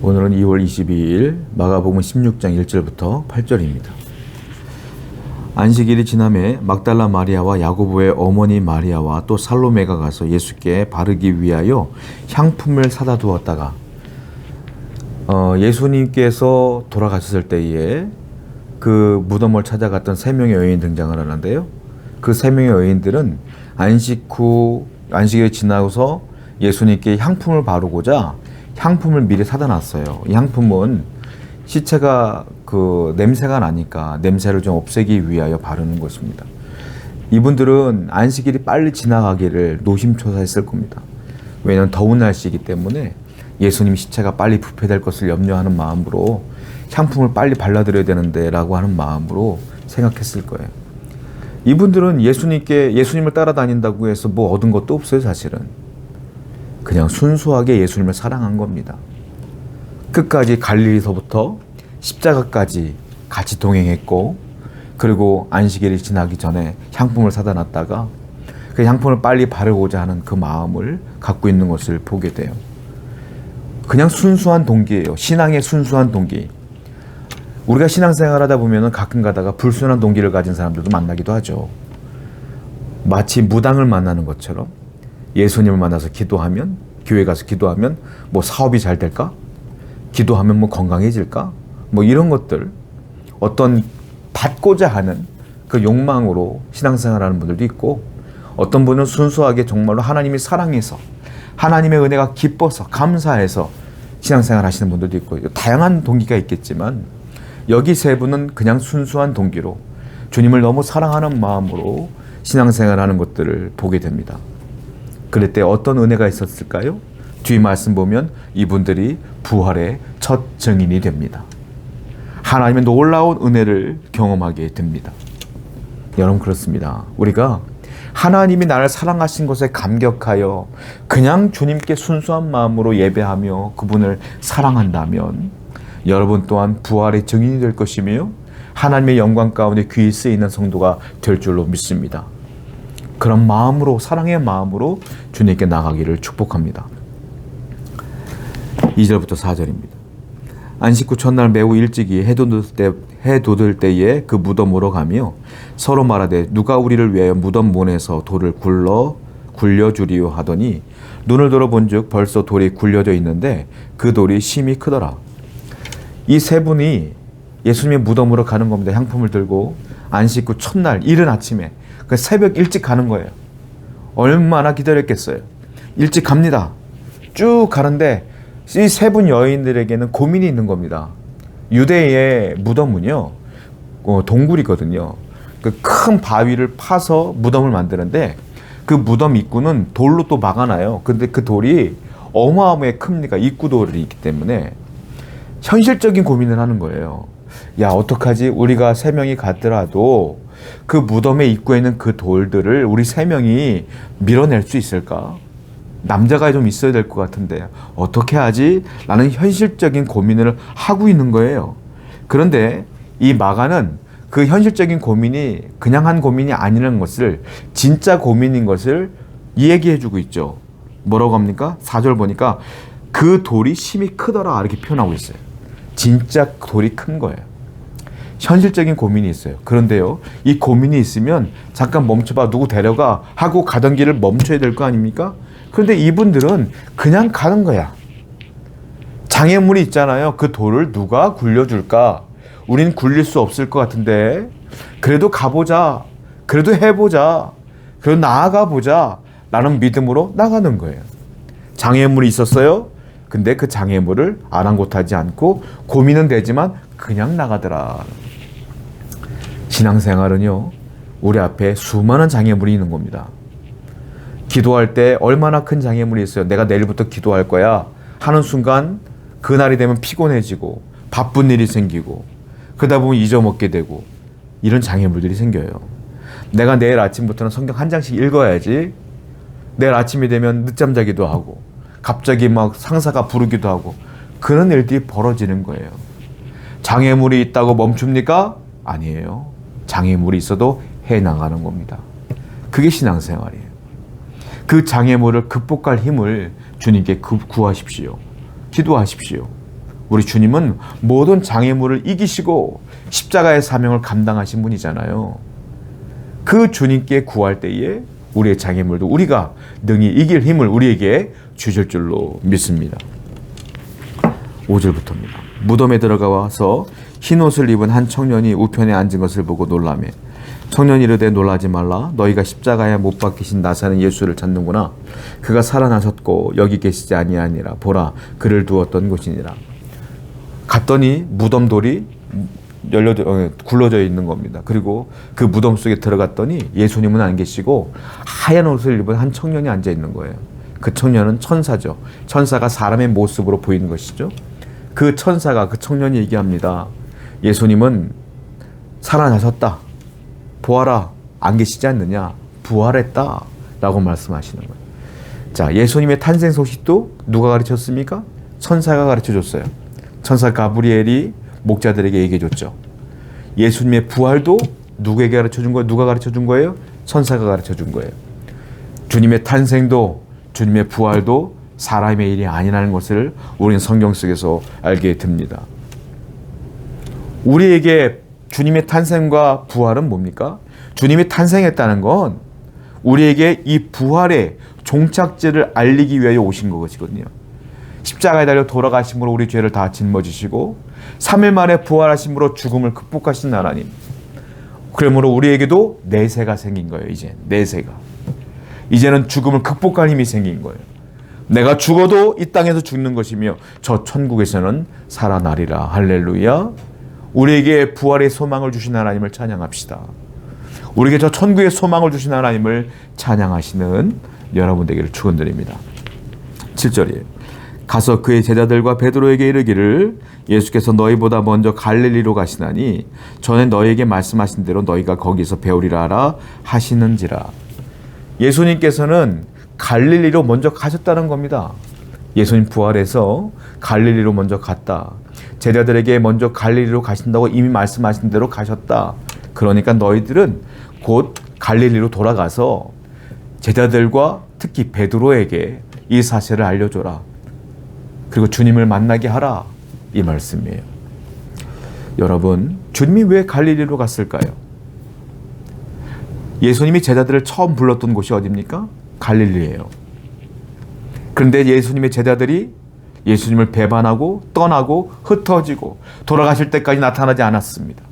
오늘은 2월 22일 마가복음 16장 1절부터 8절입니다. 안식일이 지남에 막달라 마리아와 야고보의 어머니 마리아와 또 살로메가 가서 예수께 바르기 위하여 향품을 사다 두었다가 예수님께서 돌아가셨을 때에 그 무덤을 찾아갔던 세 명의 여인이 등장을 하는데요. 그 세 명의 여인들은 안식일이 지나고서 예수님께 향품을 바르고자 향품을 미리 사다 놨어요. 이 향품은 시체가 냄새가 나니까 냄새를 좀 없애기 위하여 바르는 것입니다. 이분들은 안식일이 빨리 지나가기를 노심초사했을 겁니다. 왜냐하면 더운 날씨이기 때문에 예수님 시체가 빨리 부패될 것을 염려하는 마음으로 향품을 빨리 발라드려야 되는데 라고 하는 마음으로 생각했을 거예요. 이분들은 예수님을 따라다닌다고 해서 뭐 얻은 것도 없어요. 사실은 그냥 순수하게 예수님을 사랑한 겁니다. 끝까지 갈릴리서부터 십자가까지 같이 동행했고, 그리고 안식일이 지나기 전에 향품을 사다 놨다가 그 향품을 빨리 바르고자 하는 그 마음을 갖고 있는 것을 보게 돼요. 그냥 순수한 동기예요. 신앙의 순수한 동기. 우리가 신앙생활 하다 보면 가끔 가다가 불순한 동기를 가진 사람들도 만나기도 하죠. 마치 무당을 만나는 것처럼 예수님을 만나서 기도하면, 교회 가서 기도하면 뭐 사업이 잘 될까? 기도하면 뭐 건강해질까? 뭐 이런 것들, 어떤 받고자 하는 그 욕망으로 신앙생활하는 분들도 있고, 어떤 분은 순수하게 정말로 하나님이 사랑해서, 하나님의 은혜가 기뻐서, 감사해서 신앙생활 하시는 분들도 있고, 다양한 동기가 있겠지만 여기 세 분은 그냥 순수한 동기로 주님을 너무 사랑하는 마음으로 신앙생활하는 것들을 보게 됩니다. 그럴 때 어떤 은혜가 있었을까요? 뒤 말씀 보면 이분들이 부활의 첫 증인이 됩니다. 하나님의 놀라운 은혜를 경험하게 됩니다. 여러분, 그렇습니다. 우리가 하나님이 나를 사랑하신 것에 감격하여 그냥 주님께 순수한 마음으로 예배하며 그분을 사랑한다면 여러분 또한 부활의 증인이 될 것이며 하나님의 영광 가운데 귀히 쓰이는 성도가 될 줄로 믿습니다. 그런 마음으로, 사랑의 마음으로 주님께 나가기를 축복합니다. 2절부터 4절입니다. 안식 후 첫날 매우 일찍이 해 돋을 때에 그 무덤으로 가며 서로 말하되 누가 우리를 위하여 무덤 문에서 돌을 굴려주리요 하더니 눈을 들어본즉 벌써 돌이 굴려져 있는데 그 돌이 심히 크더라. 이 세 분이 예수님의 무덤으로 가는 겁니다. 향품을 들고 안식 후 첫날 이른 아침에 그 새벽 일찍 가는 거예요. 얼마나 기다렸겠어요. 일찍 갑니다. 쭉 가는데 이 세 분 여인들에게는 고민이 있는 겁니다. 유대의 무덤은요, 동굴이거든요. 그 큰 바위를 파서 무덤을 만드는데 그 무덤 입구는 돌로 또 막아놔요. 근데 그 돌이 어마어마하게 큽니다. 입구 돌이 있기 때문에 현실적인 고민을 하는 거예요. 야, 어떡하지? 우리가 세 명이 갔더라도 그 무덤의 입구에 있는 그 돌들을 우리 세 명이 밀어낼 수 있을까? 남자가 좀 있어야 될 것 같은데 어떻게 하지? 라는 현실적인 고민을 하고 있는 거예요. 그런데 이 마가는 그 현실적인 고민이 그냥 한 고민이 아니라는 것을, 진짜 고민인 것을 얘기해 주고 있죠. 뭐라고 합니까? 4절 보니까 그 돌이 심히 크더라 이렇게 표현하고 있어요. 진짜 돌이 큰 거예요. 현실적인 고민이 있어요. 그런데요, 이 고민이 있으면 잠깐 멈춰봐, 누구 데려가 하고 가던 길을 멈춰야 될 거 아닙니까? 그런데 이분들은 그냥 가는 거야. 장애물이 있잖아요. 그 돌을 누가 굴려줄까? 우린 굴릴 수 없을 것 같은데 그래도 가보자, 그래도 해보자, 그래도 나아가 보자 라는 믿음으로 나가는 거예요. 장애물이 있었어요. 근데 그 장애물을 아랑곳하지 않고 고민은 되지만 그냥 나가더라. 신앙생활은요, 우리 앞에 수많은 장애물이 있는 겁니다. 기도할 때 얼마나 큰 장애물이 있어요. 내가 내일부터 기도할 거야 하는 순간 그날이 되면 피곤해지고 바쁜 일이 생기고 그러다 보면 잊어먹게 되고 이런 장애물들이 생겨요. 내가 내일 아침부터는 성경 한 장씩 읽어야지. 내일 아침이 되면 늦잠 자기도 하고 갑자기 막 상사가 부르기도 하고 그런 일들이 벌어지는 거예요. 장애물이 있다고 멈춥니까? 아니에요. 장애물이 있어도 해나가는 겁니다. 그게 신앙생활이에요. 그 장애물을 극복할 힘을 주님께 구하십시오. 기도하십시오. 우리 주님은 모든 장애물을 이기시고 십자가의 사명을 감당하신 분이잖아요. 그 주님께 구할 때에 우리의 장애물도 우리가 능히 이길 힘을 우리에게 주실 줄로 믿습니다. 5절부터입니다. 무덤에 들어가서 흰옷을 입은 한 청년이 우편에 앉은 것을 보고 놀라매 청년이 이르되 놀라지 말라. 너희가 십자가에 못 박히신 나사는 예수를 찾는구나. 그가 살아나셨고 여기 계시지 아니하니라. 보라, 그를 두었던 곳이니라. 갔더니 무덤돌이 굴러져 있는 겁니다. 그리고 그 무덤 속에 들어갔더니 예수님은 안 계시고 하얀 옷을 입은 한 청년이 앉아 있는 거예요. 그 청년은 천사죠. 천사가 사람의 모습으로 보이는 것이죠. 그 천사가 그 청년이 얘기합니다. 예수님은 살아나셨다. 보아라, 안 계시지 않느냐. 부활했다 라고 말씀하시는 거예요. 자, 예수님의 탄생 소식도 누가 가르쳤습니까? 천사가 가르쳐줬어요. 천사 가브리엘이 목자들에게 얘기해줬죠. 예수님의 부활도 누구에게 가르쳐준 거예요? 누가 가르쳐준 거예요? 천사가 가르쳐준 거예요. 주님의 탄생도 주님의 부활도 사람의 일이 아니라는 것을 우리는 성경 속에서 알게 됩니다. 우리에게 주님의 탄생과 부활은 뭡니까? 주님이 탄생했다는 건 우리에게 이 부활의 종착지를 알리기 위하여 오신 것이거든요. 십자가에 달려 돌아가심으로 우리 죄를 다 짊어지시고 3일 만에 부활하심으로 죽음을 극복하신 하나님. 그러므로 우리에게도 내세가 생긴 거예요. 이제 내세가. 이제는 죽음을 극복할 힘이 생긴 거예요. 내가 죽어도 이 땅에서 죽는 것이며 저 천국에서는 살아나리라. 할렐루야. 우리에게 부활의 소망을 주신 하나님을 찬양합시다. 우리에게 저 천국의 소망을 주신 하나님을 찬양하시는 여러분 되기를 축원드립니다. 7절이에요. 가서 그의 제자들과 베드로에게 이르기를 예수께서 너희보다 먼저 갈릴리로 가시나니 전에 너희에게 말씀하신 대로 너희가 거기서 배우리라 하라 하시는지라. 예수님께서는 갈릴리로 먼저 가셨다는 겁니다. 예수님 부활해서 갈릴리로 먼저 갔다. 제자들에게 먼저 갈릴리로 가신다고 이미 말씀하신 대로 가셨다. 그러니까 너희들은 곧 갈릴리로 돌아가서 제자들과 특히 베드로에게 이 사실을 알려줘라. 그리고 주님을 만나게 하라. 이 말씀이에요. 여러분, 주님이 왜 갈릴리로 갔을까요? 예수님이 제자들을 처음 불렀던 곳이 어디입니까? 갈릴리예요. 그런데 예수님의 제자들이 예수님을 배반하고 떠나고 흩어지고 돌아가실 때까지 나타나지 않았습니다.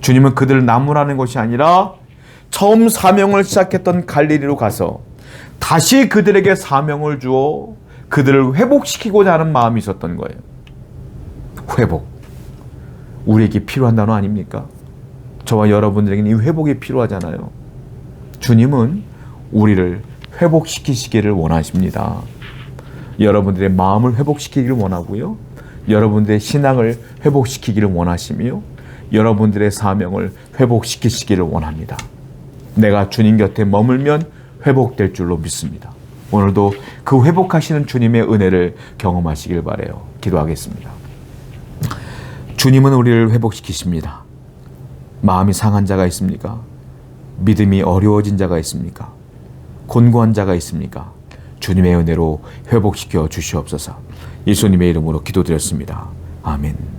주님은 그들을 나무라는 것이 아니라 처음 사명을 시작했던 갈릴리로 가서 다시 그들에게 사명을 주어 그들을 회복시키고자 하는 마음이 있었던 거예요. 회복. 우리에게 필요한 단어 아닙니까? 저와 여러분들에게는 이 회복이 필요하잖아요. 주님은 우리를 회복시키시기를 원하십니다. 여러분들의 마음을 회복시키기를 원하고요. 여러분들의 신앙을 회복시키기를 원하시며 여러분들의 사명을 회복시키시기를 원합니다. 내가 주님 곁에 머물면 회복될 줄로 믿습니다. 오늘도 그 회복하시는 주님의 은혜를 경험하시길 바라요. 기도하겠습니다. 주님은 우리를 회복시키십니다. 마음이 상한 자가 있습니까? 믿음이 어려워진 자가 있습니까? 곤고한 자가 있습니까? 주님의 은혜로 회복시켜 주시옵소서. 예수님의 이름으로 기도드렸습니다. 아멘.